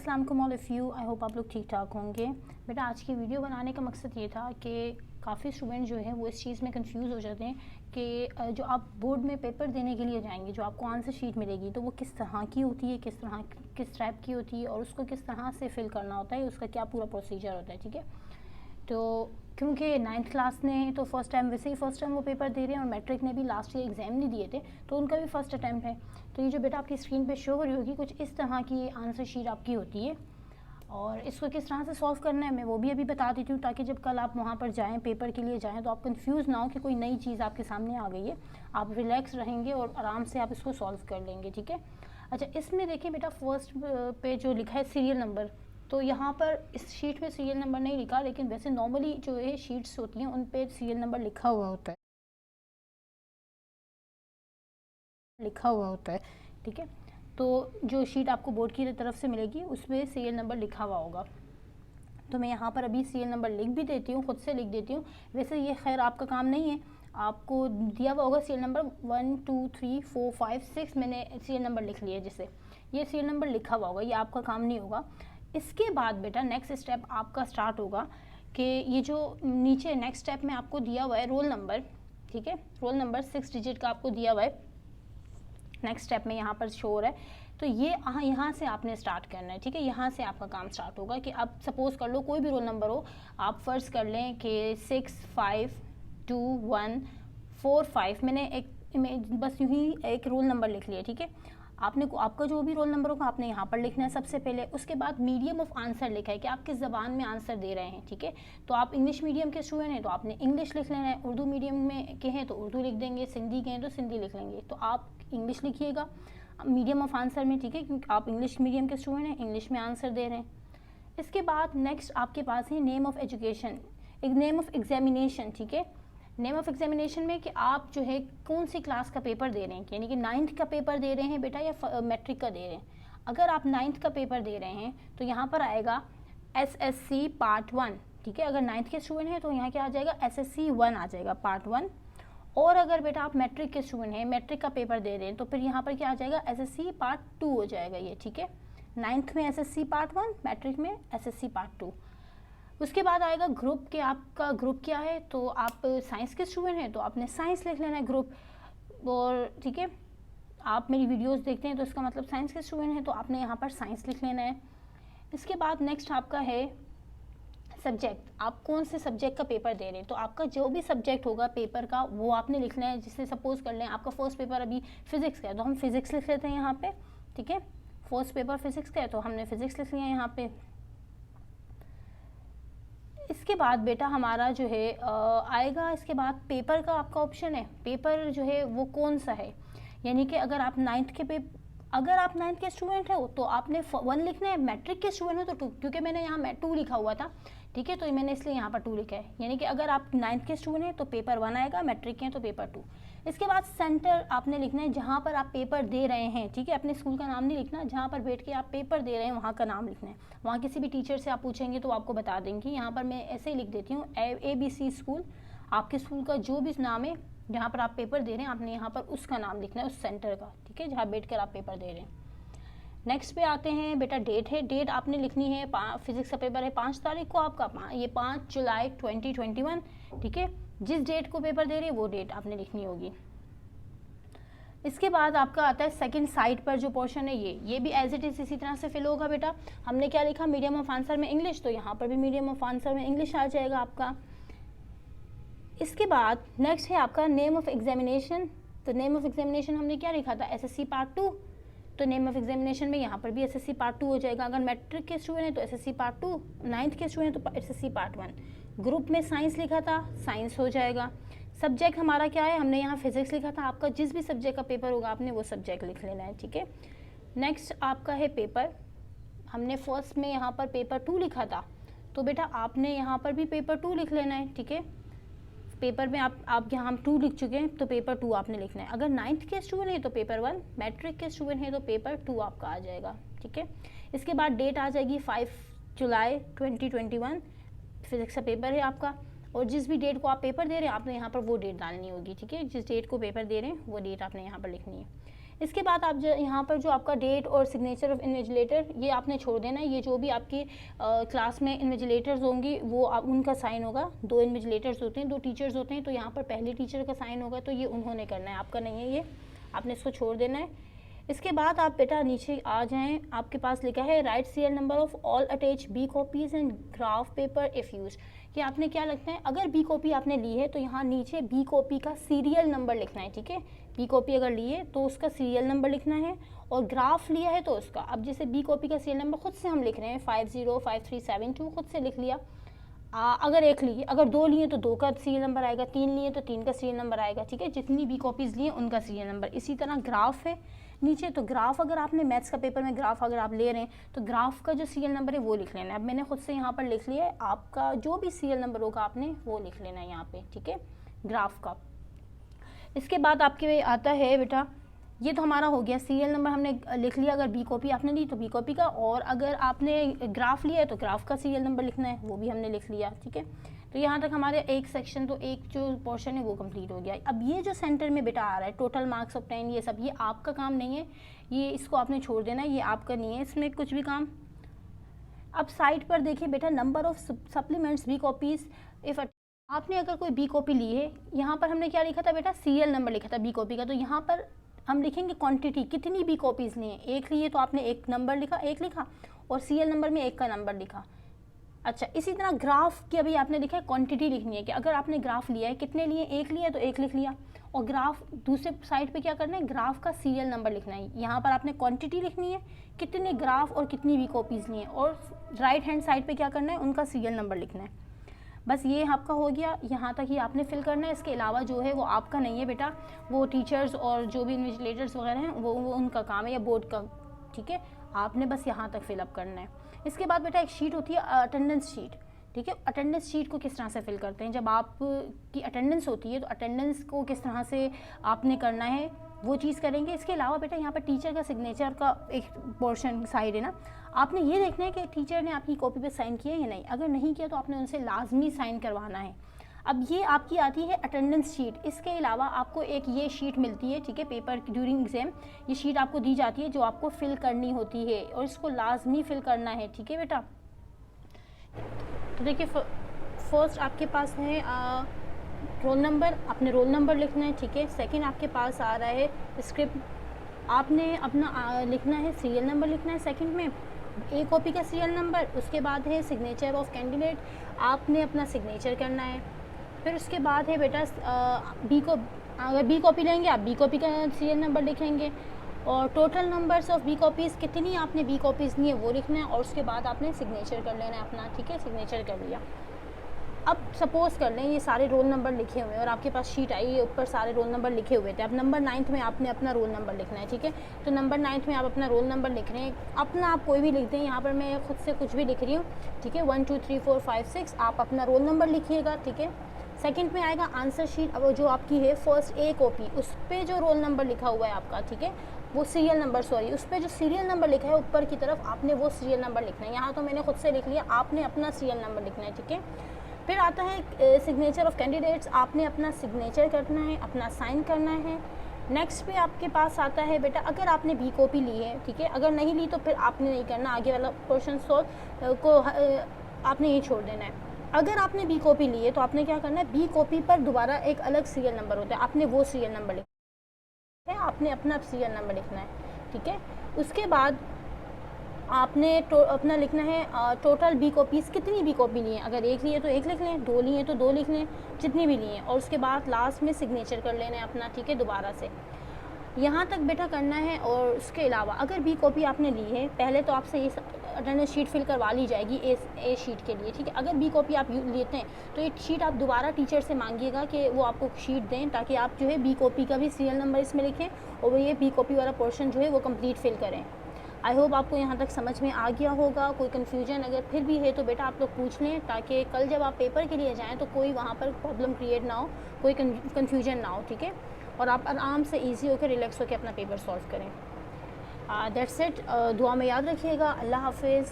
अस्सलाम वालेकुम all of you. I hope आप लोग ठीक ठाक होंगे। बेटा आज की वीडियो बनाने का मकसद ये था कि काफ़ी स्टूडेंट जो है वो इस चीज़ में कंफ्यूज हो जाते हैं कि जो आप बोर्ड में पेपर देने के लिए जाएंगे, जो आपको आंसर शीट मिलेगी तो वो किस तरह की होती है, किस टाइप की होती है और उसको किस तरह से फिल करना होता है, उसका क्या पूरा प्रोसीजर होता है। ठीक है, तो क्योंकि 9th क्लास ने तो फर्स्ट टाइम, वैसे ही फर्स्ट टाइम वो पेपर दे रहे हैं और मैट्रिक ने भी लास्ट ईयर एग्ज़ाम नहीं दिए थे तो उनका भी फर्स्ट अटैम्प्ट है। तो ये जो बेटा आपकी स्क्रीन पे शो हो रही होगी कुछ इस तरह की आंसर शीट आपकी होती है और इसको किस तरह से सॉल्व करना है मैं वो भी अभी बता देती हूँ, ताकि जब कल आप वहाँ पर जाएँ पेपर के लिए जाएँ तो आप कंफ्यूज ना हो कि कोई नई चीज़ आपके सामने आ गई है। आप रिलैक्स रहेंगे और आराम से आप इसको सॉल्व कर लेंगे। ठीक है, अच्छा इसमें देखिए बेटा फर्स्ट पे जो लिखा है सीरियल नंबर, तो यहाँ पर इस शीट में सीरियल नंबर नहीं लिखा, लेकिन वैसे नॉर्मली जो ये शीट्स होती हैं उन पे सीरियल नंबर लिखा हुआ होता है। ठीक है, तो जो शीट आपको बोर्ड की तरफ से मिलेगी उसमें सीरियल नंबर लिखा हुआ होगा। तो मैं यहाँ पर अभी सीरियल नंबर लिख भी देती हूँ, खुद से लिख देती हूँ। वैसे ये खैर आपका काम नहीं है, आपको दिया हुआ होगा सीरियल नंबर 1 2 3 4 5 6, मैंने सीरियल नंबर लिख लिया, जैसे ये सीरियल नंबर लिखा हुआ होगा, ये आपका काम नहीं होगा। इसके बाद बेटा नेक्स्ट स्टेप आपका स्टार्ट होगा कि ये जो नीचे नेक्स्ट स्टेप में आपको दिया हुआ है रोल नंबर, ठीक है, रोल नंबर 6 डिजिट का आपको दिया हुआ है नेक्स्ट स्टेप में, यहाँ पर शो हो रहा है। तो ये यहाँ से आपने स्टार्ट करना है। ठीक है, यहाँ से आपका काम स्टार्ट होगा कि अब सपोज कर लो कोई भी रोल नंबर हो, आप फ़र्ज़ कर लें कि 6 5 2 1 4 5, मैंने एक बस यूँ ही एक रोल नंबर लिख लिया। ठीक है, आपका जो भी रोल नंबर होगा आपने यहाँ पर लिखना है सबसे पहले। उसके बाद मीडियम ऑफ आंसर लिखा है कि आप किस ज़बान में आंसर दे रहे हैं। ठीक है, तो आप इंग्लिश मीडियम के स्टूडेंट हैं तो आपने इंग्लिश लिख लेना है, उर्दू मीडियम में के हैं तो उर्दू लिख देंगे, सिंधी के हैं तो सिंधी लिख लेंगे। तो आप इंग्लिश लिखिएगा मीडियम ऑफ आंसर में। ठीक है, क्योंकि आप इंग्लिश मीडियम के स्टूडेंट हैं, इंग्लिश में आंसर दे रहे हैं। इसके बाद नेक्स्ट आपके पास है नेम ऑफ एजुकेशन, एक नेम ऑफ एग्जामिनेशन। ठीक है, नेम ऑफ एग्जामिनेशन में कि आप जो है कौन सी क्लास का पेपर दे रहे हैं, यानी कि 9th का पेपर दे रहे हैं बेटा या मैट्रिक का दे रहे हैं। अगर आप 9th का पेपर दे रहे हैं तो यहाँ पर आएगा SSC पार्ट 1। ठीक है, अगर 9th के स्टूडेंट हैं तो यहाँ क्या आ जाएगा SSC 1 आ जाएगा, पार्ट 1। और अगर बेटा आप मैट्रिक के स्टूडेंट हैं, मैट्रिक का पेपर दे रहे हैं तो फिर यहाँ पर क्या आ जाएगा SSC पार्ट 2 हो जाएगा ये। ठीक है, 9th में SSC पार्ट 1, मैट्रिक में SSC पार्ट 2। उसके बाद आएगा ग्रुप, के आपका ग्रुप क्या है, तो आप साइंस के स्टूडेंट हैं तो आपने साइंस लिख लेना है ग्रुप। और ठीक है, आप मेरी वीडियोस देखते हैं तो इसका मतलब साइंस के स्टूडेंट हैं तो आपने यहाँ पर साइंस लिख लेना है। इसके बाद नेक्स्ट आपका है सब्जेक्ट, आप कौन से सब्जेक्ट का पेपर दे रहे हैं, तो आपका जो भी सब्जेक्ट होगा पेपर का वो आपने लिखना है। जिससे सपोज कर लें आपका फर्स्ट पेपर अभी फिजिक्स का है तो हम फिजिक्स लिख लेते हैं यहाँ पे। ठीक है, फर्स्ट पेपर फिजिक्स का है तो हमने फिजिक्स लिख लिया यहाँ पे। इसके बाद बेटा हमारा जो है आएगा, इसके बाद पेपर का आपका ऑप्शन है, पेपर जो है वो कौन सा है, यानी कि अगर आप 9th के स्टूडेंट हो तो आपने 1 लिखना है, मैट्रिक के स्टूडेंट हो तो 2, क्योंकि मैंने यहाँ 2 लिखा हुआ था। ठीक है, तो मैंने इसलिए यहाँ पर 2 लिखा है, यानी कि अगर आप 9th के स्टूडेंट हैं तो पेपर 1 आएगा, मैट्रिक के हैं तो पेपर 2। इसके बाद सेंटर आपने लिखना है जहाँ पर आप पेपर दे रहे हैं। ठीक है, अपने स्कूल का नाम नहीं लिखना, जहाँ पर बैठ के आप पेपर दे रहे हैं वहाँ का नाम लिखना है। वहाँ किसी भी टीचर से आप पूछेंगे तो आपको बता देंगे। यहाँ पर मैं ऐसे ही लिख देती हूँ ABC स्कूल, आपके स्कूल का जो भी नाम है जहाँ पर आप पेपर दे रहे हैं आपने यहाँ पर उसका नाम लिखना है, उस सेंटर का। ठीक है, जहाँ बैठ कर आप पेपर दे रहे हैं। नेक्स्ट पे आते हैं बेटा डेट है, डेट आपने लिखनी है, फिजिक्स का पेपर है 5 तारीख को आपका, ये 5 जुलाई 2021। ठीक है, जिस डेट को पेपर दे रही है वो डेट आपने लिखनी होगी। इसके बाद आपका आता है सेकंड साइड पर जो पोर्शन है ये भी एज इट इज इसी तरह से फिल होगा बेटा। हमने क्या लिखा, मीडियम ऑफ आंसर में इंग्लिश, तो यहाँ पर भी मीडियम ऑफ आंसर में इंग्लिश आ जाएगा आपका। इसके बाद नेक्स्ट है आपका नेम ऑफ एग्जामिनेशन, तो नेम ऑफ एग्जामिनेशन हमने क्या लिखा था SSC पार्ट 2, तो नेम ऑफ एग्जामिनेशन में यहाँ पर भी SSC पार्ट 2 हो जाएगा। अगर मैट्रिक के स्टूडेंट हैं तो SSC पार्ट 2, 9th के स्टूडेंट हैं तो SSC पार्ट 1। ग्रुप में साइंस लिखा था, साइंस हो जाएगा। सब्जेक्ट हमारा क्या है, हमने यहाँ फिजिक्स लिखा था, आपका जिस भी सब्जेक्ट का पेपर होगा आपने वो सब्जेक्ट लिख लेना है। ठीक है, नेक्स्ट आपका है पेपर, हमने फर्स्ट में यहाँ पर पेपर 2 लिखा था तो बेटा आपने यहाँ पर भी पेपर 2 लिख लेना है। ठीक है, पेपर में आप यहाँ हम 2 लिख चुके हैं तो पेपर 2 आपने लिखना है। अगर 9th के स्टूडेंट है तो पेपर 1, मैट्रिक के स्टूडेंट है तो पेपर 2 आपका आ जाएगा। ठीक है, इसके बाद डेट आ जाएगी 5 जुलाई 2021, फिजिक्स का पेपर है आपका। और जिस भी डेट को आप पेपर दे रहे हैं आपने यहाँ पर वो डेट डालनी होगी। ठीक है, जिस डेट को पेपर दे रहे हैं वो डेट आपने यहाँ पर लिखनी है। इसके बाद आप यहाँ पर जो आपका डेट और सिग्नेचर ऑफ इन्विजिलेटर ये आपने छोड़ देना है। ये जो भी आपकी क्लास में इन्विजिलेटर्स होंगी वो उनका साइन होगा। 2 इन्विजिलेटर्स होते हैं, 2 टीचर्स होते हैं, तो यहाँ पर पहले टीचर का साइन होगा, तो ये उन्होंने करना है, आपका नहीं है, ये आपने इसको छोड़ देना है। इसके बाद आप बेटा नीचे आ जाएं, आपके पास लिखा है write serial number of all attach B copies and graph paper if use. कि आपने क्या लगता है, अगर बी कॉपी आपने ली है तो यहाँ नीचे बी कॉपी का सीरियल नंबर लिखना है, ठीक है। बी कॉपी अगर ली है तो उसका सीरियल नंबर लिखना है, और ग्राफ लिया है तो उसका, अब जैसे बी कॉपी का सीरियल नंबर खुद से हम लिख रहे हैं 505372, खुद से लिख लिया। अगर एक लिए, अगर 2 लिए तो 2 का सीरियल नंबर आएगा, 3 लिए तो 3 का सीरियल नंबर आएगा, ठीक है। जितनी बी कॉपीज़ लिए उनका सीरियल नंबर। इसी तरह ग्राफ है नीचे, तो ग्राफ अगर आपने मैथ्स का पेपर में ग्राफ अगर आप ले रहे हैं तो ग्राफ का जो सीरियल नंबर है वो लिख लेना है। अब मैंने खुद से यहाँ पर लिख लिया है, आपका जो भी सीरियल नंबर होगा आपने वो लिख लेना है यहाँ पे, ठीक है, ग्राफ का। इसके बाद आपके आता है बेटा, ये तो हमारा हो गया सीरियल नंबर हमने लिख लिया, अगर बी कॉपी आपने ली तो बी कॉपी का, और अगर आपने ग्राफ लिया है तो ग्राफ का सीरियल नंबर लिखना है, वो भी हमने लिख लिया, ठीक है। तो यहाँ तक हमारे एक सेक्शन, तो एक जो पोर्शन है वो कंप्लीट हो गया। अब ये जो सेंटर में बेटा आ रहा है टोटल मार्क्स ऑफ 10, ये सब ये आपका काम नहीं है, ये इसको आपने छोड़ देना है, ये आपका नहीं है इसमें कुछ भी काम। अब साइड पर देखिए बेटा, number of supplements B copies if आपने अगर कोई बी कॉपी ली है, यहाँ पर हमने क्या लिखा था बेटा, सीरियल नंबर लिखा था बी कॉपी का, तो यहाँ पर हम लिखेंगे क्वांटिटी, कितनी बी कॉपीज़ ली हैं। एक लिए तो आपने एक नंबर लिखा, एक लिखा, और सीरियल नंबर में एक का नंबर लिखा। अच्छा, इसी तरह ग्राफ की अभी आपने लिखा है क्वांटिटी लिखनी है, कि अगर आपने ग्राफ लिया है, कितने लिए, एक लिया तो एक लिख लिया, और ग्राफ दूसरे साइड पे क्या करना है, ग्राफ का सीरियल नंबर लिखना है। यहाँ पर आपने क्वांटिटी लिखनी है, कितने ग्राफ और कितनी बी कॉपीज़ लिए, और राइट हैंड साइड पे क्या करना है, उनका सीरियल नंबर लिखना है। बस ये आपका हो गया, यहाँ तक ही आपने फिल करना है। इसके अलावा जो है वो आपका नहीं है बेटा, वो टीचर्स और जो भी इन्विजिलेटर्स वगैरह हैं वो उनका काम है, या बोर्ड का, ठीक है। आपने बस यहाँ तक फिलअप करना है। इसके बाद बेटा एक शीट होती है अटेंडेंस शीट, ठीक है। अटेंडेंस शीट को किस तरह से फिल करते हैं, जब आपकी अटेंडेंस होती है तो अटेंडेंस को किस तरह से आपने करना है वो चीज़ करेंगे। इसके अलावा बेटा यहाँ पर टीचर का सिग्नेचर का एक पोर्शन साइड है ना, आपने ये देखना है कि टीचर ने आपकी कॉपी पे साइन किया या नहीं, अगर नहीं किया तो आपने उनसे लाजमी साइन करवाना है। अब ये आपकी आती है अटेंडेंस शीट। इसके अलावा आपको एक ये शीट मिलती है, ठीक है, पेपर ड्यूरिंग एग्जाम ये शीट आपको दी जाती है जो आपको फिल करनी होती है, और इसको लाजमी फिल करना है, ठीक है बेटा। तो देखिए फर्स्ट आपके पास है रोल नंबर, आपने रोल नंबर लिखना है, ठीक है। सेकंड आपके पास आ रहा है स्क्रिप्ट, आपने अपना लिखना है, सीरियल नंबर लिखना है सेकंड में, ए कॉपी का सीरियल नंबर। उसके बाद है सिग्नेचर ऑफ कैंडिडेट, आपने अपना सिग्नेचर करना है। फिर उसके बाद है बेटा अगर बी कॉपी लेंगे आप बी कॉपी का सीरियल नंबर लिखेंगे, और total numbers of B copies, कितनी आपने बी कॉपीज़ ली है वो लिखना है, और उसके बाद आपने सिग्नेचर कर लेना है अपना, ठीक है, सिग्नेचर कर लिया। अब सपोज़ कर लें ये सारे रोल नंबर लिखे हुए हैं और आपके पास शीट आई है, ऊपर सारे रोल नंबर लिखे हुए थे। अब नंबर 9th में आपने अपना रोल नंबर लिखना है, ठीक है। तो नंबर 9th में आप अपना रोल नंबर लिख रहे हैं, अपना आप कोई भी लिख दें, यहाँ पर मैं खुद से कुछ भी लिख रही हूँ, ठीक है। 1 2 3 4 5 6 आप अपना रोल नंबर लिखिएगा, ठीक है। सेकंड में आएगा आंसर शीट, अब जो आपकी है फर्स्ट ए कॉपी, उस पर जो रोल नंबर लिखा हुआ है आपका, ठीक है, वो सीरियल नंबर, सॉरी उस पर जो सीरियल नंबर लिखा है ऊपर की तरफ, आपने वो सीरियल नंबर लिखना है। यहाँ तो मैंने खुद से लिख लिया, आपने अपना सीरियल नंबर लिखना है, ठीक है। फिर आता है सिग्नेचर ऑफ कैंडिडेट्स, आपने अपना सिग्नेचर करना है, अपना साइन करना है। नेक्स्ट पे आपके पास आता है बेटा, अगर आपने बी कॉपी ली है, ठीक है, अगर नहीं ली तो फिर आपने नहीं करना, आगे वाला पोर्शन सॉल्व को आपने ये छोड़ देना है। अगर आपने बी कॉपी ली है तो आपने क्या करना है, बी कॉपी पर दोबारा एक अलग सीरियल नंबर होता है, आपने वो सीरियल नंबर लिखना है, आपने अपना सीरियल नंबर लिखना है, ठीक है। उसके बाद आपने अपना लिखना है टोटल बी कॉपीज़, कितनी बी कॉपी लिए हैं, अगर एक लिए तो एक लिख लें, 2 लिए तो 2 लिख लें, जितनी भी लिए हैं, और उसके बाद लास्ट में सिग्नेचर कर लेना है अपना, ठीक है, दोबारा से। यहाँ तक बेटा करना है। और उसके अलावा अगर बी कॉपी आपने ली है, पहले तो आपसे ये अटेंडेंस शीट फिल करवा ली जाएगी ए शीट के लिए, ठीक है। अगर बी कॉपी आप लेते हैं तो ये शीट आप दोबारा टीचर से मांगिएगा कि वो आपको शीट दें, ताकि आप जो है बी कॉपी का भी सीरियल नंबर इसमें लिखें और वो ये बी कॉपी वाला पोर्शन जो है वो कंप्लीट फिल करें। आई होप आपको यहाँ तक समझ में आ गया होगा। कोई कन्फ्यूजन अगर फिर भी है तो बेटा आप लोग पूछ लें, ताकि कल जब आप पेपर के लिए जाएँ तो कोई वहाँ पर प्रॉब्लम क्रिएट ना हो, कोई कन्फ्यूजन ना हो, ठीक है, और आप आराम से ईजी होकर रिलैक्स होकर अपना पेपर सॉल्व करें। That's it. दुआ में याद रखिएगा। अल्लाह हाफिज़।